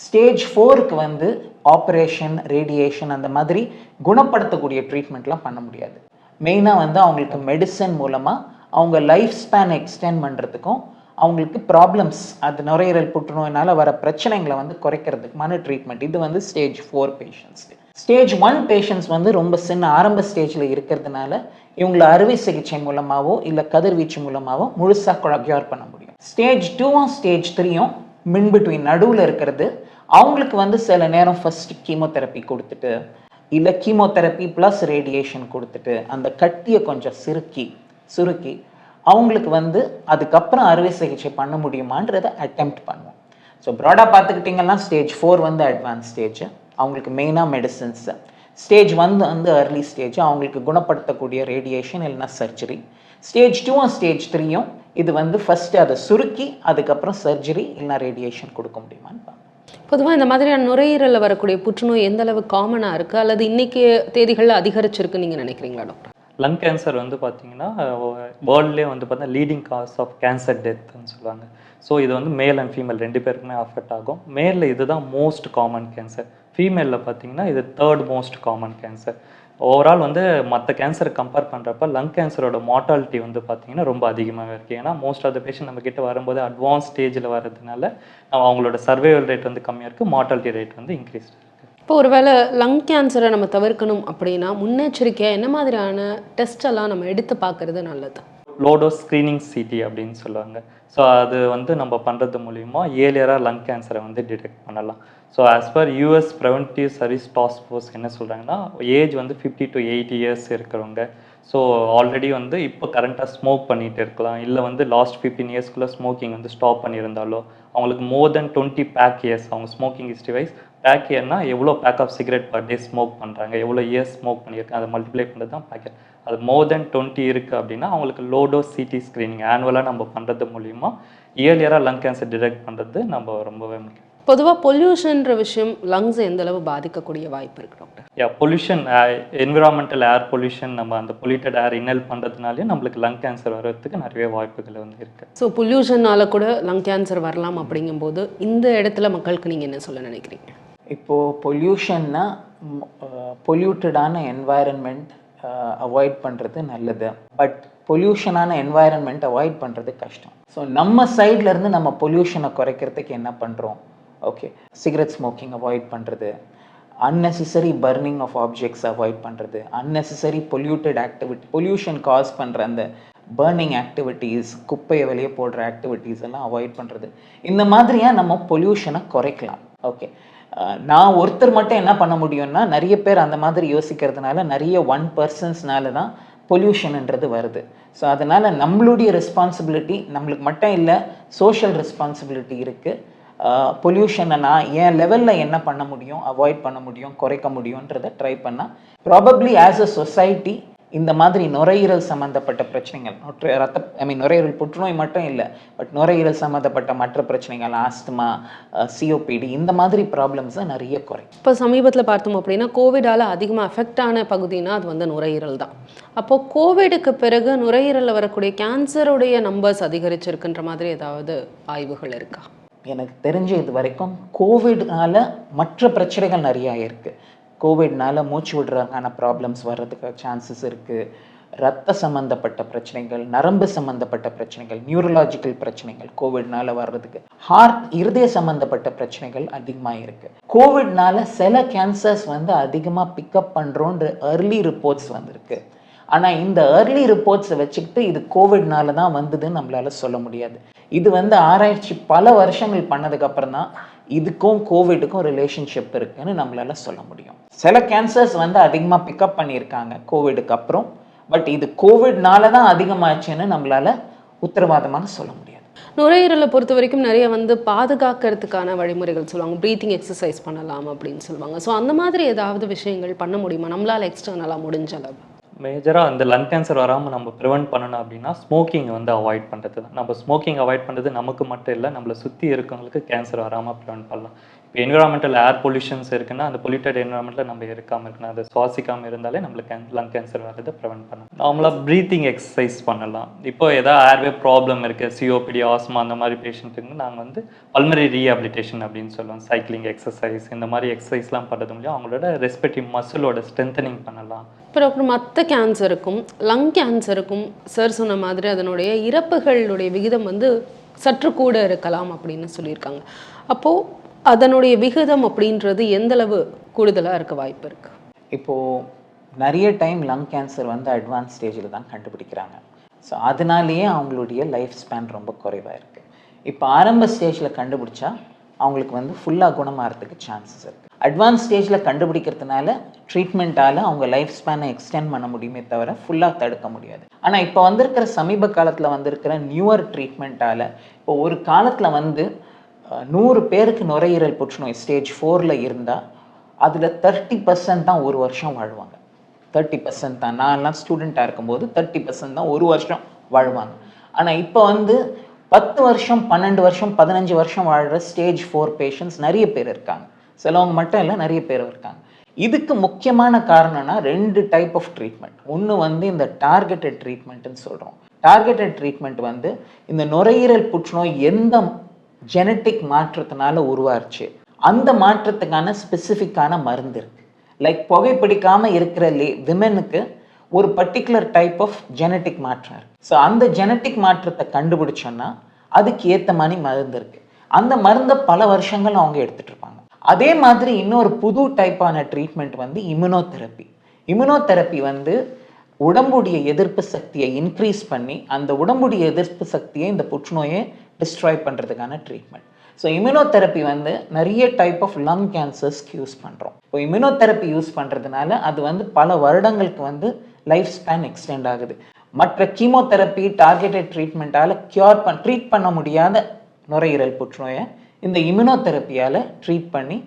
ஸ்டேஜ் 4க்கு வந்து ஆப்ரேஷன், ரேடியேஷன் அந்த மாதிரி குணப்படுத்தக்கூடிய ட்ரீட்மெண்ட்லாம் பண்ண முடியாது. மெயினாக வந்து அவங்களுக்கு மெடிசன் மூலமாக அவங்க லைஃப் ஸ்பேன் எக்ஸ்டெண்ட் பண்ணுறதுக்கும் அவங்களுக்கு ப்ராப்ளம்ஸ், அது நுரையீரல் புற்றுநோயினால் வர பிரச்சனைகளை வந்து குறைக்கிறதுக்குமான ட்ரீட்மெண்ட். இது வந்து ஸ்டேஜ் 4 பேஷண்ட்ஸ்க்கு. ஸ்டேஜ் 1 பேஷண்ட்ஸ் வந்து ரொம்ப சின்ன ஆரம்ப ஸ்டேஜில் இருக்கிறதுனால இவங்களை அறுவை சிகிச்சை மூலமாகவோ இல்லை கதிர்வீச்சு மூலமாகவோ முழுசாக க்யூர் பண்ண முடியும். ஸ்டேஜ் 2ம் ஸ்டேஜ் 3யும் மின்பிட்வீன் நடுவில் இருக்கிறது. அவங்களுக்கு வந்து சில நேரம் ஃபர்ஸ்ட் கீமோதெரப்பி கொடுத்துட்டு இல்லை கீமோதெரப்பி ப்ளஸ் ரேடியேஷன் கொடுத்துட்டு அந்த கட்டியை கொஞ்சம் சுருக்கி அவங்களுக்கு வந்து அதுக்கப்புறம் அறுவை சிகிச்சை பண்ண முடியுமான்றதை அட்டெம்ப்ட் பண்ணுவோம். ஸோ ப்ராடாக பார்த்துக்கிட்டிங்கன்னா ஸ்டேஜ் 4 வந்து அட்வான்ஸ் ஸ்டேஜ், அவங்களுக்கு மெயினாக மெடிசன்ஸ். ஸ்டேஜ் 1 வந்து அர்லி ஸ்டேஜ், அவங்களுக்கு குணப்படுத்தக்கூடிய ரேடியேஷன் இல்லைன்னா சர்ஜரி. ஸ்டேஜ் 2ம் ஸ்டேஜ் 3யும் இது வந்து ஃபஸ்ட்டு அதை சுருக்கி அதுக்கப்புறம் சர்ஜரி இல்லைனா ரேடியேஷன் கொடுக்க முடியுமான்னு பார்ப்போம். பொதுவாக இந்த மாதிரியான நுரையீரலில் வரக்கூடிய புற்றுநோய் எந்த அளவு காமனாக இருக்குது அல்லது இன்னைக்கு தேதிகளில் அதிகரிச்சிருக்குன்னு நீங்கள் நினைக்கிறீங்களா டாக்டர்? லங் கேன்சர் வந்து பார்த்தீங்கன்னா வேர்ல்ட்லேயே வந்து பார்த்தீங்கன்னா லீடிங் காஸ் ஆஃப் கேன்சர் டெத்துன்னு சொல்லுவாங்க. ஸோ இது வந்து மேல் அண்ட் ஃபீமேல் 2 பேருக்குமே அஃபெக்ட் ஆகும். மேலில் இதுதான் மோஸ்ட் காமன் கேன்சர், ஃபீமேலில் பார்த்தீங்கன்னா இது 3rd most common cancer. Overall வந்து மற்ற கேன்சரை கம்பேர் பண்ணுறப்ப லங் கேன்சரோட மார்ட்டாலிட்டி வந்து பார்த்தீங்கன்னா ரொம்ப அதிகமாகவே இருக்குது. ஏன்னா மோஸ்ட் ஆஃப் த பேஷண்ட் நம்மக்கிட்ட வரும்போது அட்வான்ஸ் ஸ்டேஜில் வர்றதுனால அவங்களோட சர்வைவல் ரேட் வந்து கம்மியாக இருக்குது, மார்ட்டாலிட்டி ரேட் வந்து இன்க்ரீஸ் இருக்குது. இப்போ ஒருவேளை லங் கேன்சரை நம்ம தவிர்க்கணும் அப்படின்னா முன்னெச்சரிக்கையாக என்ன மாதிரியான டெஸ்ட் எல்லாம் நம்ம எடுத்து பார்க்கறது நல்லது? லோடோஸ் ஸ்க்ரீனிங் சிடி அப்படின்னு சொல்லுவாங்க. ஸோ அது வந்து நம்ம பண்ணுறது மூலிமா ஏர்லியராக லங் கேன்சரை வந்து டிடெக்ட் பண்ணலாம். So as per US preventive service task force என்ன சொல்கிறாங்கன்னா ஏஜ் வந்து 50 to 80 இயர்ஸ் இருக்கிறவங்க, ஸோ ஆல்ரெடி வந்து இப்போ கரண்ட்டாக ஸ்மோக் பண்ணிகிட்டு இருக்கலாம், இல்லை வந்து லாஸ்ட் 15 இயர்ஸ்க்குள்ளே ஸ்மோக்கிங் வந்து ஸ்டாப் பண்ணியிருந்தாலோ அவங்களுக்கு மோர் தென் 20 பேக் இயர்ஸ், அவங்க ஸ்மோக்கிங் ஹிஸ்ட்ரி வைஸ் பேக் இயர்னா எவ்வளோ pack of cigarette per day smoke பண்ணுறாங்க, எவ்வளோ இயர்ஸ் ஸ்மோக் பண்ணியிருக்காங்க, அதை மல்டிப்ளை பண்ணுறது தான் பேக் இயர். அது மோர் தென் 20 இருக்குது அப்படின்னா அவங்களுக்கு லோடோஸ் சிடி ஸ்க்ரீனிங் ஆனுவலாக நம்ம பண்ணுறது மூலிமா ஏர்லியராக லங் கேன்சர் டிடெக்ட் பண்ணுறது நம்ம ரொம்பவே முக்கியம். பொதுவாக பொல்யூஷன்ற விஷயம் லங்ஸ் எந்த அளவு பாதிக்கக்கூடிய வாய்ப்பு இருக்குது doctor? Pollution, environmental air pollution, நம்ம அந்த பொல்யூட்டட் ஏர் இன்ஹேல் பண்ணுறதுனாலே நம்மளுக்கு லங் கேன்சர் வர்றதுக்கு நிறைய வாய்ப்புகள் வந்து இருக்குது. ஸோ பொல்யூஷனால் கூட லங் கேன்சர் வரலாம் அப்படிங்கும்போது இந்த இடத்துல மக்களுக்கு நீங்கள் என்ன சொல்ல நினைக்கிறீங்க? இப்போது பொல்யூஷன்னா பொல்யூட்டடான என்வாயரன்மெண்ட் அவாய்ட் பண்ணுறது நல்லது, பட் பொல்யூஷனான என்வாயரன்மெண்ட் அவாய்ட் பண்ணுறது கஷ்டம். ஸோ நம்ம சைட்லேருந்து நம்ம பொல்யூஷனை குறைக்கிறதுக்கு என்ன பண்ணுறோம்? ஓகே, சிகரெட் ஸ்மோக்கிங் அவாய்ட் பண்ணுறது, unnecessary burning of objects avoid பண்ணுறது, unnecessary polluted activity, pollution cause பண்ணுற அந்த பர்னிங் ஆக்டிவிட்டீஸ், குப்பையை வெளியே போடுற ஆக்டிவிட்டீஸ் எல்லாம் அவாய்ட் பண்ணுறது. இந்த மாதிரியாக நம்ம பொல்யூஷனை குறைக்கலாம். ஓகே, நான் ஒருத்தர் மட்டும் என்ன பண்ண முடியும்னா நிறைய பேர் அந்த மாதிரி யோசிக்கிறதுனால நிறைய 1% தான் பொல்யூஷன்ன்றது வருது. ஸோ அதனால் நம்மளுடைய ரெஸ்பான்சிபிலிட்டி நம்மளுக்கு மட்டும் இல்லை, சோஷியல் ரெஸ்பான்சிபிலிட்டி இருக்குது. பொல்யூஷனை நான் என் லெவலில் என்ன பண்ண முடியும், அவாய்ட் பண்ண முடியும், குறைக்க முடியுன்றதை ட்ரை பண்ணால் ப்ராபப்ளி ஆஸ் அ சொசைட்டி இந்த மாதிரி நுரையீரல் சம்மந்தப்பட்ட பிரச்சனைகள், நுரையீரல் புற்றுநோய் மட்டும் இல்லை, பட் நுரையீரல் சம்மந்தப்பட்ட மற்ற பிரச்சனைகள், ஆஸ்துமா, சிஓபிடி, இந்த மாதிரி ப்ராப்ளம்ஸை நிறைய குறையும். இப்போ சமீபத்தில் பார்த்தோம் அப்படின்னா கோவிடால் அதிகமாக அஃபெக்ட் ஆன பகுதினா அது வந்து நுரையீரல் தான். அப்போது கோவிடுக்கு பிறகு நுரையீரலில் வரக்கூடிய கேன்சருடைய நம்பர்ஸ் அதிகரிச்சிருக்குன்ற மாதிரி ஏதாவது ஆய்வுகள் இருக்கா? எனக்கு தெரிஞ்ச இது வரைக்கும் கோவிட்னால மற்ற பிரச்சனைகள் நிறையா இருக்குது. கோவிட்னால மூச்சு விடுறதுக்கான ப்ராப்ளம்ஸ் வர்றதுக்கு சான்சஸ் இருக்குது. ரத்த சம்மந்தப்பட்ட பிரச்சனைகள், நரம்பு சம்மந்தப்பட்ட பிரச்சனைகள், நியூரலாஜிக்கல் பிரச்சனைகள் கோவிட்னால வர்றதுக்கு, இருதய சம்மந்தப்பட்ட பிரச்சனைகள் அதிகமாக இருக்குது. கோவிட்னால சில கேன்சர்ஸ் வந்து அதிகமாக பிக்கப் பண்ணுறோன்ற ஏர்லி ரிப்போர்ட்ஸ் வந்திருக்கு. ஆனால் இந்த ஏர்லி ரிப்போர்ட்ஸை வச்சுக்கிட்டு இது கோவிட்னால தான் வந்ததுன்னு நம்மளால சொல்ல முடியாது. இது வந்து ஆராய்ச்சி பல வருஷங்கள் பண்ணதுக்கப்புறம் தான் இதுக்கும் கோவிடுக்கும் ரிலேஷன்ஷிப் இருக்குன்னு நம்மளால சொல்ல முடியும். சில கேன்சர்ஸ் வந்து அதிகமாக பிக்கப் பண்ணியிருக்காங்க கோவிடுக்கு அப்புறம், பட் இது கோவிட்னால தான் அதிகமாச்சுன்னு நம்மளால உத்தரவாதமாக சொல்ல முடியாது. நுரையீரலை பொறுத்த வரைக்கும் நிறைய வந்து பாதுகாக்கிறதுக்கான வழிமுறைகள் சொல்லுவாங்க, ப்ரீத்திங் எக்ஸசைஸ் பண்ணலாம் அப்படின்னு சொல்லுவாங்க. ஸோ அந்த மாதிரி ஏதாவது விஷயங்கள் பண்ண முடியுமா நம்மளால் எக்ஸ்டர்னலாக முடிஞ்ச அளவு? மேஜராக அந்த லங் கேன்சர் வராமல் நம்ம ப்ரிவெண்ட் பண்ணணும் அப்படின்னா ஸ்மோக்கிங் வந்து அவாய்ட் பண்ணுறது தான். நம்ம ஸ்மோக்கிங் அவாய்ட் பண்ணுறது நமக்கு மட்டும் இல்லை, நம்மளை சுற்றி இருக்கவங்களுக்கு கேன்சர் வராமல் ப்ரிவெண்ட் பண்ணலாம். இப்போ என்விரான்மெண்டல் ஏர் பொல்யூஷன்ஸ் இருக்குன்னா அந்த பொல்யூட்டட் என்விரான்மெண்ட்டில் நம்ம இருக்காமல் இருக்கணும், அதை சுவாசிக்காமல் இருந்தாலே நம்மளுக்கு லங் கேன்சர் வரதை ப்ரிவென்ட் பண்ணலாம். நார்மலாக ப்ரீத்திங் எக்ஸசைஸ் பண்ணலாம். இப்போ ஏதாவது ஏர்வே ப்ராப்ளம் இருக்குது, சிஓபிடி, ஆஸ்மா அந்த மாதிரி பேஷண்ட்டுக்கு நாங்கள் வந்து பல்மரி ரீஹாபிலிட்டேஷன் அப்படின்னு சொல்லுவோம். சைக்கிளிங் எக்ஸசைஸ் இந்த மாதிரி எக்ஸசைஸ்லாம் பண்ணுறது மூலியம் அவங்களோட ரெஸ்பெக்டிவ் மசிலோட ஸ்ட்ரென்தனிங் பண்ணலாம். இப்போ அப்புறம் மற்ற கேன்சருக்கும் லங் கேன்சருக்கும் சார் சொன்ன மாதிரி அதனுடைய இறப்புகளுடைய விகிதம் வந்து சற்று கூட இருக்கலாம் அப்படின்னு சொல்லியிருக்காங்க. அப்போது அதனுடைய விகிதம் அப்படின்றது எந்தளவு கூடுதலாக இருக்க வாய்ப்பு இருக்குது? இப்போது நிறைய டைம் லங் கேன்சர் வந்து அட்வான்ஸ் ஸ்டேஜில் தான் கண்டுபிடிக்கிறாங்க. ஸோ அதனாலேயே அவங்களுடைய லைஃப் ஸ்பேன் ரொம்ப குறைவாக இருக்குது. இப்போ ஆரம்ப ஸ்டேஜில் கண்டுபிடிச்சா அவங்களுக்கு வந்து ஃபுல்லாக குணமாகறதுக்கு சான்சஸ் இருக்குது. அட்வான்ஸ் ஸ்டேஜில் கண்டுபிடிக்கிறதுனால ட்ரீட்மெண்ட்டால் அவங்க லைஃப் ஸ்பேனை எக்ஸ்டெண்ட் பண்ண முடியுமே தவிர ஃபுல்லாக தடுக்க முடியாது. ஆனால் இப்போ வந்திருக்கிற சமீப காலத்தில் வந்திருக்கிற நியூவர் ட்ரீட்மெண்ட்டால் இப்போ ஒரு காலத்தில் வந்து 100 பேருக்கு நுரையீரல் புற்றுநோய் ஸ்டேஜ் 4 இருந்தால் அதில் 30% தான் ஒரு வருஷம் வாழ்வாங்க. 30% தான். நான்லாம் ஸ்டூடெண்ட்டாக இருக்கும்போது 30% தான் ஒரு வருஷம் வாழ்வாங்க. ஆனால் இப்போ வந்து 10 வருஷம், 12 வருஷம், 15 வருஷம் வாழ்கிற ஸ்டேஜ் 4 பேஷண்ட்ஸ் நிறைய பேர் இருக்காங்க. சிலவங்க மட்டும் இல்லை, நிறைய பேர் இருக்காங்க. இதுக்கு முக்கியமான காரணம்னா 2 டைப் ஆஃப் ட்ரீட்மெண்ட். ஒன்று வந்து இந்த டார்கெட்டட் ட்ரீட்மெண்ட்டுன்னு சொல்கிறோம். டார்கெட்டட் ட்ரீட்மெண்ட் வந்து இந்த நுரையீரல் புற்றுநோய் எந்த ஜெனட்டிக் மாற்றத்தினால உருவாச்சு அந்த மாற்றத்துக்கான ஸ்பெசிஃபிக்கான மருந்து இருக்குது. லைக் புகைப்பிடிக்காமல் இருக்கிற விமெனுக்கு ஒரு பர்டிகுலர் டைப் ஆஃப் ஜெனட்டிக் மாற்றம் இருக்குது. ஸோ அந்த ஜெனட்டிக் மாற்றத்தை கண்டுபிடிச்சோன்னா அதுக்கு ஏற்ற மாதிரி மருந்து இருக்குது. அந்த மருந்தை பல வருஷங்கள் அவங்க எடுத்துகிட்டு இருப்பாங்க. அதே மாதிரி இன்னொரு புது டைப்பான ட்ரீட்மெண்ட் வந்து இம்யூனோதெரப்பி. இம்யூனோதெரப்பி வந்து உடம்புடைய எதிர்ப்பு சக்தியை இன்க்ரீஸ் பண்ணி அந்த உடம்புடைய எதிர்ப்பு சக்தியை இந்த புற்றுநோயை டிஸ்ட்ராய் பண்ணுறதுக்கான ட்ரீட்மெண்ட். ஸோ இம்யூனோதெரப்பி வந்து நிறைய டைப் ஆஃப் லங் கேன்சர்ஸ்க்கு யூஸ் பண்ணுறோம். இப்போ இம்யூனோதெரப்பி யூஸ் பண்ணுறதுனால அது வந்து பல வருடங்களுக்கு வந்து லைஃப் ஸ்பேன் எக்ஸ்டெண்ட் ஆகுது. மற்ற கீமோதெரப்பி, டார்கெட்டட் ட்ரீட்மெண்ட்டால் ட்ரீட் பண்ண முடியாத நுரையீரல் புற்றுநோயை இந்த இம்யூனோதெரப்பியால் ட்ரீட் பண்ணி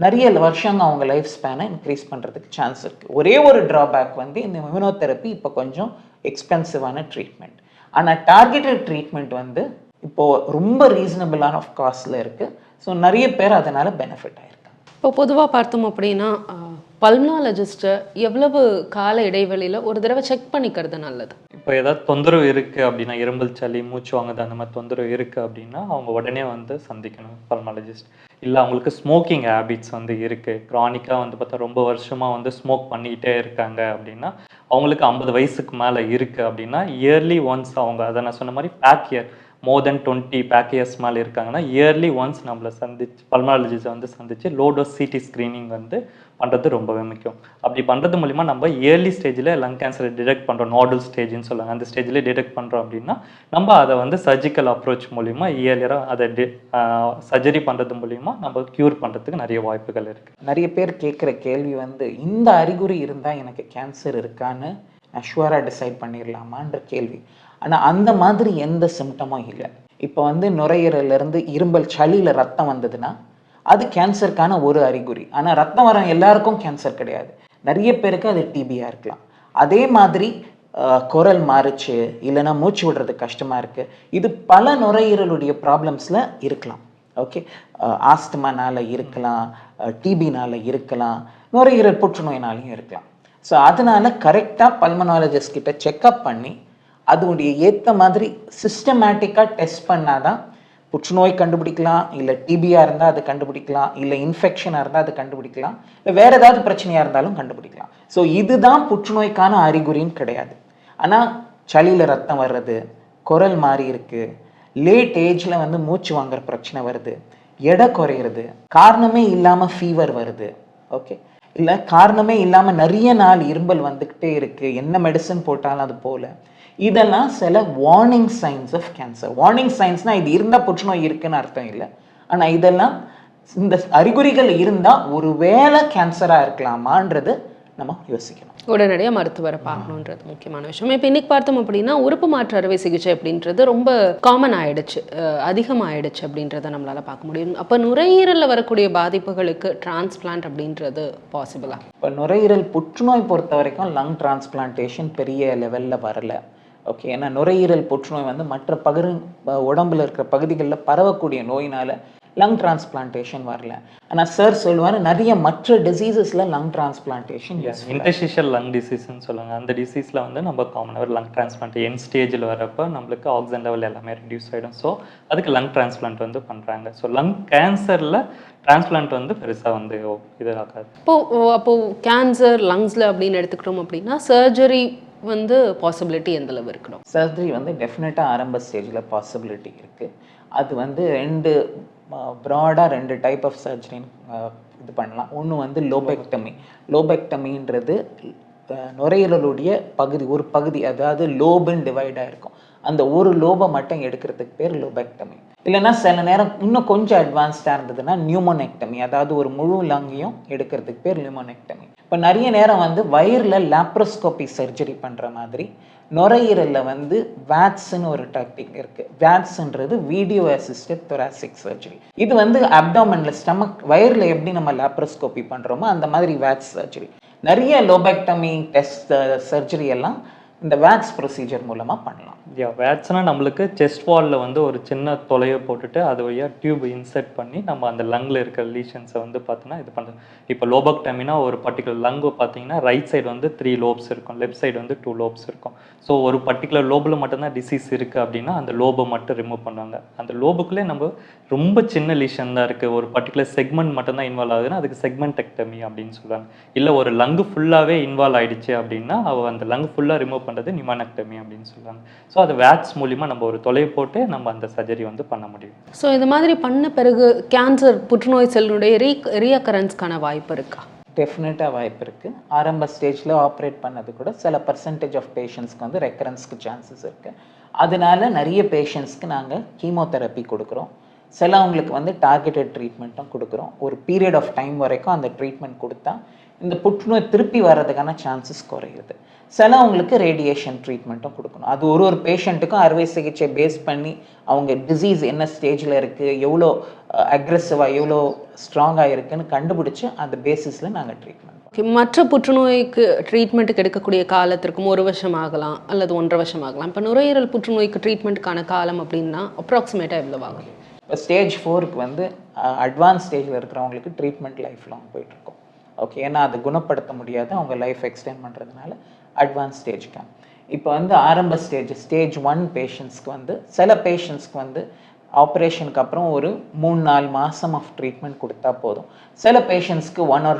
நிறைய வருஷங்க அவங்க லைஃப் ஸ்பேனை இன்க்ரீஸ் பண்ணுறதுக்கு சான்ஸ் இருக்குது. ஒரே ஒரு ட்ராபேக் வந்து இந்த இம்யூனோதெரப்பி இப்போ கொஞ்சம் எக்ஸ்பென்சிவான ட்ரீட்மெண்ட். ஆனால் டார்கெட்டட் ட்ரீட்மெண்ட் வந்து இப்போது ரொம்ப ரீசனபிளான ஆஃப் காஸ்டில் இருக்குது. ஸோ நிறைய பேர் அதனால் பெனிஃபிட் ஆகிருக்காங்க. இப்போ பொதுவாக பார்த்தோம் அப்படின்னா பல்மனாலஜிஸ்ட்டை எவ்வளவு கால இடைவெளியில் ஒரு தடவை செக் பண்ணிக்கிறது நல்லது? இப்போ ஏதாவது தொந்தரவு இருக்குது அப்படின்னா, இரும்பல், சளி, மூச்சு வாங்குது அந்த மாதிரி தொந்தரவு இருக்குது அப்படின்னா அவங்க உடனே வந்து சந்திக்கணும் பல்மனாலஜிஸ்ட். இல்லை அவங்களுக்கு ஸ்மோக்கிங் ஹேபிட்ஸ் வந்து இருக்குது, க்ரானிக்காக வந்து பார்த்தா ரொம்ப வருஷமாக வந்து ஸ்மோக் பண்ணிக்கிட்டே இருக்காங்க அப்படின்னா, அவங்களுக்கு 50 வயசுக்கு மேலே இருக்குது அப்படின்னா இயர்லி ஒன்ஸ் அவங்க அதை நான் சொன்ன மாதிரி பேக் இயர் மோர் தென் 20 பேக் இயர்ஸ் மேலே இருக்காங்கன்னா இயர்லி ஒன்ஸ் நம்மளை சந்திச்சு பல்மனாலஜிஸ்ட்டை வந்து சந்திச்சு லோடோஸ் சிடி ஸ்க்ரீனிங் வந்து பண்ணுறது ரொம்பவே முக்கியம். அப்படி பண்ணுறது மூலிமா நம்ம இயர்லி ஸ்டேஜில் லங் கேன்சரை டிடெக்ட் பண்ணுறோம், நாடல் ஸ்டேஜ்னு சொல்லுவாங்க, அந்த ஸ்டேஜில் டிடெக்ட் பண்ணுறோம் அப்படின்னா நம்ம அதை வந்து சர்ஜிக்கல் அப்ரோச் மூலிமா இயர்லியராக அதை சர்ஜரி பண்ணுறது மூலிமா நம்ம க்யூர் பண்ணுறதுக்கு நிறைய வாய்ப்புகள் இருக்குது. நிறைய பேர் கேட்குற கேள்வி வந்து இந்த அறிகுறி இருந்தால் எனக்கு கேன்சர் இருக்கான்னு அஷ்வராக டிசைட் பண்ணிடலாமான்ற கேள்வி. ஆனால் அந்த மாதிரி எந்த சிம்டமும் இல்லை. இப்போ வந்து நுரையீரலேருந்து இரும்பல், சளியில் ரத்தம் வந்ததுன்னா அது கேன்சருக்கான ஒரு அறிகுறி. ஆனால் ரத்தம் வர எல்லாருக்கும் கேன்சர் கிடையாது. நிறைய பேருக்கு அது டிபியாக இருக்கலாம். அதே மாதிரி குரல் மாறுச்சு, இல்லைன்னா மூச்சு விடுறது கஷ்டமாக இருக்குது, இது பல நுரையீரலுடைய ப்ராப்ளம்ஸில் இருக்கலாம். ஓகே, ஆஸ்துமானால் இருக்கலாம், டிபினால் இருக்கலாம், நுரையீரல் புற்றுநோயினாலையும் இருக்கலாம். ஸோ அதனால் கரெக்டாக பல்மனாலஜிஸ்ட் கிட்ட செக்அப் பண்ணி அதனுடைய ஏற்ற மாதிரி சிஸ்டமேட்டிக்காக டெஸ்ட் பண்ணால் தான் புற்றுநோய் கண்டுபிடிக்கலாம், இல்லை டிபியாக இருந்தால் அது கண்டுபிடிக்கலாம், இல்லை இன்ஃபெக்ஷனாக இருந்தால் அது கண்டுபிடிக்கலாம், இல்லை வேறு ஏதாவது பிரச்சனையாக இருந்தாலும் கண்டுபிடிக்கலாம். ஸோ இதுதான் புற்றுநோய்க்கான அறிகுறின்னு கிடையாது. ஆனால் சளியில் ரத்தம் வர்றது, குரல் மாறி இருக்குது, லேட் ஏஜில் வந்து மூச்சு வாங்குற பிரச்சனை வருது, எடை குறையிறது, காரணமே இல்லாமல் ஃபீவர் வருது, ஓகே, இல்லை காரணமே இல்லாமல் நிறைய நாள் இரும்பல் வந்துக்கிட்டே இருக்குது, என்ன மெடிசன் போட்டாலும் அது போல், இதெல்லாம் சில warning signs of cancer. Warning சைன்ஸ்னால் இது இருந்தால் புற்றுநோய் இருக்குன்னு அர்த்தம் இல்லை. ஆனால் இதெல்லாம் இந்த அறிகுறிகள் இருந்தால் ஒரு வேளை கேன்சராக இருக்கலாமான்றது நம்ம யோசிக்கணும். உடனடியாக மருத்துவரை பார்க்கணுன்றது முக்கியமான விஷயம். இப்போ இன்னைக்கு பார்த்தோம் அப்படின்னா உறுப்பு மாற்று அறுவை சிகிச்சை அப்படின்றது ரொம்ப காமன் ஆயிடுச்சு, அதிகமாகிடுச்சு அப்படின்றத நம்மளால பார்க்க முடியும். அப்போ நுரையீரலில் வரக்கூடிய பாதிப்புகளுக்கு டிரான்ஸ்பிளான்ட் அப்படின்றது பாசிபிளா? இப்போ நுரையீரல் புற்றுநோய் பொறுத்த வரைக்கும் லங் டிரான்ஸ்பிளான்டேஷன் பெரிய லெவலில் வரலை. ஓகே, ஏன்னா நுரையீரல் புற்றுநோய் வந்து மற்ற உடம்புல இருக்கிற பகுதிகளில் பரவக்கூடிய நோயினால் லங் டிரான்ஸ்பிளான்டேஷன் வரல. ஆனால் சார் சொல்லுவார் நிறைய மற்ற டிசீசஸில் லங் டிரான்ஸ்பிளான்டேஷன் இன்டர்ஸ்டிஷியல் லங் டிசீஸ்ன்னு சொல்லுவாங்க. அந்த டிசீஸில் வந்து நம்ம காமனாக லங் டிரான்ஸ்பிளான்ட் என் ஸ்டேஜில் வரப்போ நம்மளுக்கு ஆக்சிஜன் லெவல் எல்லாமே ரெடியூஸ் ஆகிடும். ஸோ அதுக்கு லங் டிரான்ஸ்பிளான்ட் வந்து பண்ணுறாங்க. ஸோ லங் கேன்சரில் டிரான்ஸ்பிளான்ட் வந்து பெருசாக வந்து இது ஆகாது. அப்போது கேன்சர் லங்ஸில் அப்படின்னு எடுத்துக்கிட்டோம் அப்படின்னா சர்ஜரி வந்து பாசிபிலிட்டி எந்த அளவு இருக்கணும்? சர்ஜரி வந்து டெஃபினட்டாக ஆரம்ப ஸ்டேஜில் பாசிபிலிட்டி இருக்குது. அது வந்து ப்ராடாக 2 டைப் ஆஃப் சர்ஜரின்னு இது பண்ணலாம். ஒன்று வந்து லோபெக்டமி. லோபெக்டமின்றது நுரையீரலுடைய ஒரு பகுதி, அதாவது லோபுன்னு டிவைடாக இருக்கும். அந்த ஒரு லோபை மட்டும் எடுக்கிறதுக்கு பேர் லோபெக்டமி. இல்லைன்னா சில நேரம் இன்னும் கொஞ்சம் அட்வான்ஸ்டாக இருந்ததுன்னா நியூமோனெக்டமி, அதாவது ஒரு முழு லங்கையும் எடுக்கிறதுக்கு பேர் நியூமோனெக்டமி. இப்போ நிறைய நேரம் வந்து வயிறில் லேப்ரோஸ்கோபி சர்ஜரி பண்ணுற மாதிரி நுரையீரலில் வந்து வேட்ஸ்ன்னு ஒரு டாக்டிக் இருக்குது. வேட்ஸ்ன்றது வீடியோ அசிஸ்டட் தொராசிக் சர்ஜரி. இது வந்து அப்டாமனில் ஸ்டமக் வயிறில் எப்படி நம்ம லேப்ரோஸ்கோபி பண்ணுறோமோ அந்த மாதிரி வேட்ஸ் சர்ஜரி. நிறைய லோபெக்டமி டெஸ்ட் சர்ஜரி எல்லாம் இந்த வேட்ஸ் ப்ரொசீஜர் மூலமாக பண்ணலாம். வேட்ஸ்னால் நம்மளுக்கு செஸ்ட் வாலில் வந்து ஒரு சின்ன தொலையை போட்டுட்டு அது வழியாக டியூப் இன்சர்ட் பண்ணி நம்ம அந்த லங்கில் இருக்கிற லீஷன்ஸை வந்து பார்த்தோன்னா இது பண்ணுறது. இப்போ லோபெக்டமினா ஒரு பர்டிகுலர் லங்கு பார்த்தீங்கன்னா ரைட் சைடு வந்து 3 லோப்ஸ் இருக்கும், லெஃப்ட் சைடு வந்து 2 லோப்ஸ் இருக்கும். ஸோ ஒரு பர்டிகுலர் லோபில் மட்டும்தான் டிசீஸ் இருக்குது அப்படின்னா அந்த லோபை மட்டும் ரிமூவ் பண்ணுவாங்க. அந்த லோபுக்குள்ளே நம்ம ரொம்ப சின்ன லீஷன் தான் இருக்குது, ஒரு பர்டிகுலர் செக்மெண்ட் மட்டும்தான் இன்வால்வ் ஆகுதுன்னா அதுக்கு செக்மெண்டெக்டமி அப்படின்னு சொல்லுவாங்க. இல்லை ஒரு லங்கு ஃபுல்லாகவே இன்வால்வ் ஆகிடுச்சு அப்படின்னா அந்த லங்கு ஃபுல்லாக ரிமூவ் பண்ணுறது நியூமோனெக்டமி அப்படின்னு சொல்லுவாங்க. ஸோ அது வேட்ஸ் மூலிமா நம்ம ஒரு தொலைவு போட்டு நம்ம அந்த சர்ஜரி வந்து பண்ண முடியும். ஸோ இந்த மாதிரி பண்ண பிறகு கேன்சர் புற்றுநோய் செல்லுடைய ரீஅக்கரன்ஸ்க்கான வாய்ப்பு இருக்கா? டெஃபினட்டாக வாய்ப்பு இருக்குது. ஆரம்ப ஸ்டேஜில் ஆப்ரேட் பண்ணது கூட சில பர்சன்டேஜ் ஆஃப் பேஷண்ட்ஸ்க்கு வந்து ரெக்கரன்ஸ்க்கு சான்சஸ் இருக்குது. அதனால நிறைய பேஷண்ட்ஸ்க்கு நாங்கள் கீமோதெரப்பி கொடுக்குறோம். சிலவங்களுக்கு வந்து டார்கெட்டட் ட்ரீட்மெண்ட்டும் கொடுக்குறோம். ஒரு பீரியட் ஆஃப் டைம் வரைக்கும் அந்த ட்ரீட்மெண்ட் கொடுத்தா இந்த புற்றுநோய் திருப்பி வர்றதுக்கான சான்சஸ் குறையுது. சிலவங்களுக்கு ரேடியேஷன் ட்ரீட்மெண்ட்டும் கொடுக்கணும். அது ஒரு பேஷண்ட்டுக்கும் அறுவை சிகிச்சை பேஸ் பண்ணி அவங்க டிசீஸ் என்ன ஸ்டேஜில் இருக்குது, எவ்வளோ அக்ரெசிவாக எவ்வளோ ஸ்ட்ராங்காக இருக்குதுன்னு கண்டுபிடிச்சி அந்த பேசிஸில் நாங்கள் ட்ரீட்மெண்ட். மற்ற புற்றுநோய்க்கு ட்ரீட்மெண்ட்டுக்கு எடுக்கக்கூடிய காலத்திற்கும் 1 வருஷம் ஆகலாம் அல்லது 1.5 வருஷம் ஆகலாம். இப்போ நுரையீரல் புற்றுநோய்க்கு ட்ரீட்மெண்ட்டுக்கான காலம் அப்படின்னா அப்ராக்சிமேட்டாக எவ்வளோ ஆகும்? இப்போ ஸ்டேஜ் 4க்கு வந்து அட்வான்ஸ் ஸ்டேஜில் இருக்கிறவங்களுக்கு ட்ரீட்மெண்ட் லைஃப் லாங் போயிட்டுருக்கோம். ஓகே, ஏன்னா அது குணப்படுத்த முடியாது, அவங்க லைஃப் எக்ஸ்டெண்ட் பண்ணுறதுனால அட்வான்ஸ் ஸ்டேஜ்க்கு. இப்போ வந்து ஆரம்ப ஸ்டேஜ் 1 பேஷண்ட்ஸ்க்கு வந்து சில பேஷண்ட்ஸ்க்கு வந்து ஆப்ரேஷனுக்கு அப்புறம் ஒரு 3-4 மாதம் ஆஃப் ட்ரீட்மெண்ட் கொடுத்தா போதும். சில பேஷண்ட்ஸ்க்கு 1 or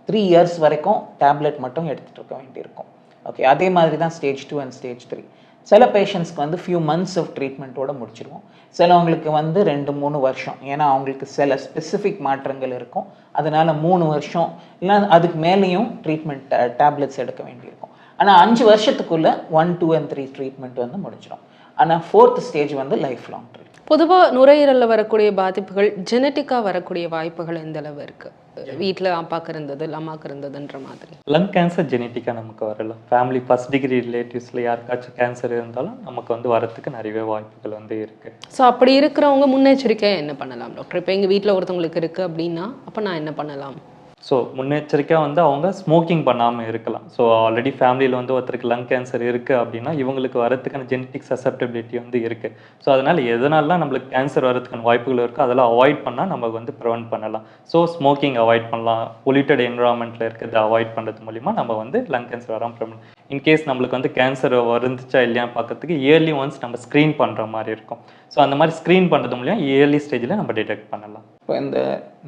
3 years வரைக்கும் டேப்லெட் மட்டும் எடுத்துகிட்டு இருக்க வேண்டியிருக்கும். ஓகே, அதே மாதிரி தான் ஸ்டேஜ் 2 அண்ட் ஸ்டேஜ் 3. சில பேஷண்ட்ஸ்க்கு வந்து ஃபியூ மந்த்ஸ் ஆஃப் ட்ரீட்மெண்ட்டோடு முடிச்சிடுவோம். சிலவங்களுக்கு வந்து 2-3 வருஷம், ஏன்னா அவங்களுக்கு சில ஸ்பெசிஃபிக் மாற்றங்கள் இருக்கும். அதனால் 3 வருஷம் இல்லை அதுக்கு மேலேயும் ட்ரீட்மெண்ட் டேப்லெட்ஸ் எடுக்க வேண்டியிருக்கும். ஆனால் 5 வருஷத்துக்குள்ளே 1, 2 and 3 ட்ரீட்மெண்ட் வந்து முடிச்சிடும். ஆனால் 4th ஸ்டேஜ் வந்து லைஃப் லாங் ட்ரீட்மெண்ட். பொதுவாக நுரையீரலில் வரக்கூடிய பாதிப்புகள் ஜெனட்டிக்காக வரக்கூடிய வாய்ப்புகள் எந்த அளவு இருக்குது? வீட்டில் அப்பாவுக்கு இருந்தது இல்லை அம்மாவுக்கு இருந்ததுன்ற மாதிரி. லங் கேன்சர் ஜெனட்டிக்காக நமக்கு வரலாம். ஃபேமிலி ஃபர்ஸ்ட் டிகிரி ரிலேட்டிவ்ஸில் யாருக்காச்சும் கேன்சர் இருந்தாலும் நமக்கு வந்து வரத்துக்கு நிறைய வாய்ப்புகள் வந்து இருக்குது. ஸோ அப்படி இருக்கிறவங்க முன்னெச்சரிக்கையாக என்ன பண்ணலாம் டாக்டர்? இப்போ எங்கள் வீட்டில் ஒருத்தவங்களுக்கு இருக்குது அப்படின்னா அப்போ நான் என்ன பண்ணலாம்? ஸோ முன்னெச்சரிக்கையாக வந்து அவங்க ஸ்மோக்கிங் பண்ணாமல் இருக்கலாம். ஸோ ஆல்ரெடி ஃபேமிலியில் வந்து ஒருத்தருக்கு லங் கேன்சர் இருக்குது அப்படின்னா இவங்களுக்கு வரதுக்கான ஜெனட்டிக் சசப்டபிலிட்டி வந்து இருக்குது. ஸோ அதனால் எதனாலாம் நம்மளுக்கு கேன்சர் வரதுக்கான வாய்ப்புகள் இருக்குது அதெல்லாம் அவாய்ட் பண்ணால் நம்ம வந்து ப்ரிவென்ட் பண்ணலாம். ஸோ ஸ்மோக்கிங் அவாய்ட் பண்ணலாம், பொல்யூட்டட் என்விரான்மெண்ட்டில் இருக்கிறத அவாய்ட் பண்ணுறது மூலிமா நம்ம வந்து லங் கேன்சர் வராமல் ப்ரிவென்ட். இன்கேஸ் நம்மளுக்கு வந்து கேன்சர் வந்துச்சா இல்லையான்னு பார்க்கறதுக்கு இயர்லி ஒன்ஸ் நம்ம ஸ்க்ரீன் பண்ணுற மாதிரி இருக்கும். ஸோ அந்த மாதிரி ஸ்க்ரீன் பண்ணுறது மூலியம் இயர்லி ஸ்டேஜில் நம்ம டிடெக்ட் பண்ணலாம். இப்போ இந்த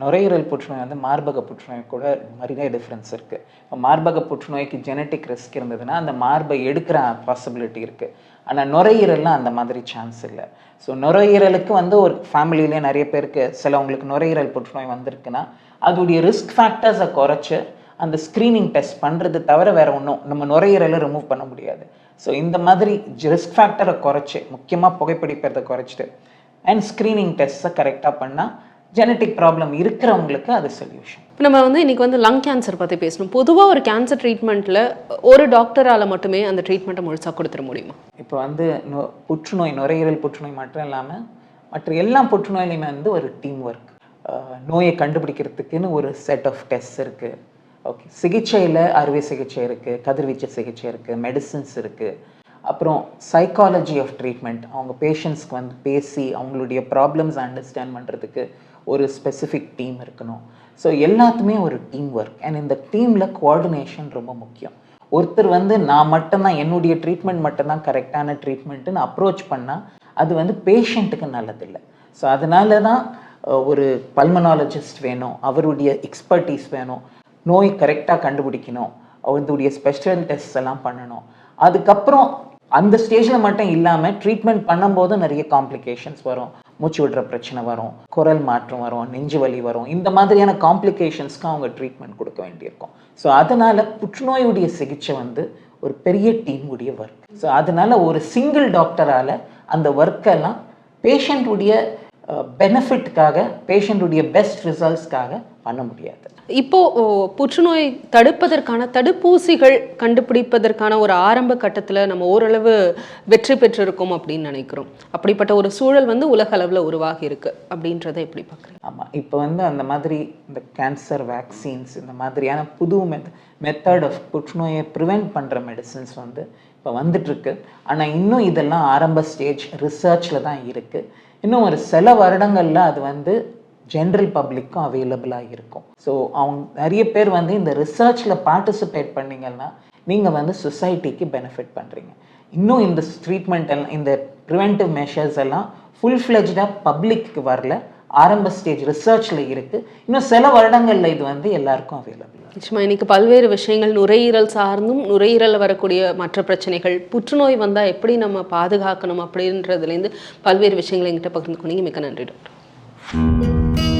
நுரையீரல் புற்றுநோய் வந்து மார்பக புற்றுநோய் கூட நிறைய டிஃப்ரென்ஸ் இருக்குது. இப்போ மார்பக புற்றுநோய்க்கு ஜெனட்டிக் ரிஸ்க் இருந்ததுன்னா அந்த மார்பை எடுக்கிற பாசிபிலிட்டி இருக்குது. ஆனால் நுரையீரல்லாம் அந்த மாதிரி சான்ஸ் இல்லை. ஸோ நுரையீரலுக்கு வந்து ஒரு ஃபேமிலியிலே நிறைய பேருக்கு சிலவங்களுக்கு நுரையீரல் புற்றுநோய் வந்திருக்குன்னா அதோடைய ரிஸ்க் ஃபேக்டர்ஸை குறைச்சி அந்த ஸ்க்ரீனிங் டெஸ்ட் பண்ணுறது தவிர வேறு ஒன்றும் நம்ம நுரையீரலை ரிமூவ் பண்ண முடியாது. ஸோ இந்த மாதிரி ரிஸ்க் ஃபேக்டரை குறைச்சி, முக்கியமாக புகைப்பிடிப்பதை குறைச்சிட்டு அண்ட் ஸ்க்ரீனிங் டெஸ்ட்டை கரெக்டாக பண்ணால் ஜெனட்டிக் ப்ராப்ளம் இருக்கிறவங்களுக்கு அது சொல்யூஷன். இப்போ நம்ம வந்து இன்றைக்கி வந்து லங் கேன்சர் பற்றி பேசணும். பொதுவாக ஒரு கேன்சர் ட்ரீட்மெண்ட்டில் ஒரு டாக்டரால் மட்டுமே அந்த ட்ரீட்மெண்ட்டை முழுசாக கொடுத்துட முடியுமா? இப்போ வந்து புற்றுநோய், நுரையீரல் புற்றுநோய் மட்டும் இல்லாமல் மற்ற எல்லா புற்றுநோயிலையுமே வந்து ஒரு டீம் ஒர்க். நோயை கண்டுபிடிக்கிறதுக்குன்னு ஒரு செட் ஆஃப் டெஸ்ட் இருக்குது. ஓகே, சிகிச்சையில் அறுவை சிகிச்சை இருக்குது, கதிர்வீச்சு சிகிச்சை இருக்குது, மெடிசின்ஸ் இருக்குது. அப்புறம் சைக்காலஜி ஆஃப் ட்ரீட்மெண்ட், அவங்க பேஷண்ட்ஸ்க்கு வந்து பேசி அவங்களுடைய ப்ராப்ளம்ஸ் அண்டர்ஸ்டாண்ட் பண்ணுறதுக்கு ஒரு ஸ்பெசிஃபிக் டீம் இருக்கணும். ஸோ எல்லாத்துமே ஒரு டீம் ஒர்க். அண்ட் இந்த டீமில் கோஆர்டினேஷன் ரொம்ப முக்கியம். ஒருத்தர் வந்து நான் மட்டும்தான் என்னுடைய ட்ரீட்மெண்ட் மட்டும்தான் கரெக்டான ட்ரீட்மெண்ட்டுன்னு அப்ரோச் பண்ணால் அது வந்து பேஷண்ட்டுக்கு நல்லதில்லை. ஸோ அதனால தான் ஒரு பல்மனாலஜிஸ்ட் வேணும், அவருடைய எக்ஸ்பர்டீஸ் வேணும், நோய் கரெக்டாக கண்டுபிடிக்கணும், அவருடைய ஸ்பெஷல் டெஸ்ட் எல்லாம் பண்ணணும். அதுக்கப்புறம் அந்த ஸ்டேஜில் மட்டும் இல்லாமல் ட்ரீட்மெண்ட் பண்ணும்போது நிறைய காம்ப்ளிகேஷன்ஸ் வரும். மூச்சு விடுற பிரச்சனை வரும், குரல் மாற்றம் வரும், நெஞ்சு வலி வரும். இந்த மாதிரியான காம்ப்ளிகேஷன்ஸ்க்கு அவங்க ட்ரீட்மெண்ட் கொடுக்க வேண்டியிருக்கும். ஸோ அதனால புற்றுநோயுடைய சிகிச்சை வந்து ஒரு பெரிய டீம் உடைய ஒர்க். ஸோ அதனால ஒரு சிங்கிள் டாக்டரால் அந்த ஒர்க்கெல்லாம் பேஷண்ட்டுடைய பெனிஃபிட்காக, பேஷண்ட்டுடைய பெஸ்ட் ரிசல்ட்ஸ்க்காக பண்ண முடியாது. இப்போ புற்றுநோய் தடுப்பதற்கான தடுப்பூசிகள் கண்டுபிடிப்பதற்கான ஒரு ஆரம்ப கட்டத்தில் நம்ம ஓரளவு வெற்றி பெற்றிருக்கோம் அப்படின்னு நினைக்கிறோம். அப்படிப்பட்ட ஒரு சூழல் வந்து உலக அளவில் உருவாகி இருக்கு அப்படின்றத எப்படி பார்க்குறீங்க? ஆமாம், இப்போ வந்து அந்த மாதிரி இந்த கேன்சர் வேக்சின்ஸ், இந்த மாதிரியான புது மெத்தட் ஆஃப் புற்றுநோயை ப்ரிவெண்ட் பண்ணுற மெடிசின்ஸ் வந்து இப்போ வந்துட்டுருக்கு. ஆனால் இன்னும் இதெல்லாம் ஆரம்ப ஸ்டேஜ் ரிசர்ச்சில் தான் இருக்குது. இன்னும் ஒரு சில வருடங்களில் அது வந்து ஜென்ரல் பப்ளிக்கும் அவைலபிளாக இருக்கும். ஸோ அவங்க நிறைய பேர் வந்து இந்த ரிசர்ச்சில் பார்ட்டிசிபேட் பண்ணிங்கன்னா நீங்கள் வந்து சொசைட்டிக்கு பெனிஃபிட் பண்ணுறீங்க. இன்னும் இந்த ட்ரீட்மெண்ட் எல்லாம், இந்த ப்ரிவென்டிவ் மெஷர்ஸ் எல்லாம் ஃபுல் ஃப்ளெஜ்டாக பப்ளிக்கு வரல, ஆரம்ப ஸ்டேஜ் ரிசர்ச்சில் இருக்குது. இன்னும் சில வருடங்களில் இது வந்து எல்லாருக்கும் அவைலபிள். நிச்சயமா இன்னைக்கு பல்வேறு விஷயங்கள் நுரையீரல் சார்ந்தும், நுரையீரலில் வரக்கூடிய மற்ற பிரச்சனைகள், புற்றுநோய் வந்தால் எப்படி நம்ம பாதுகாக்கணும் அப்படின்றதுலேருந்து பல்வேறு விஷயங்களை எங்கிட்ட பகிர்ந்து கொண்டீங்க. மிக்க நன்றி டாக்டர்.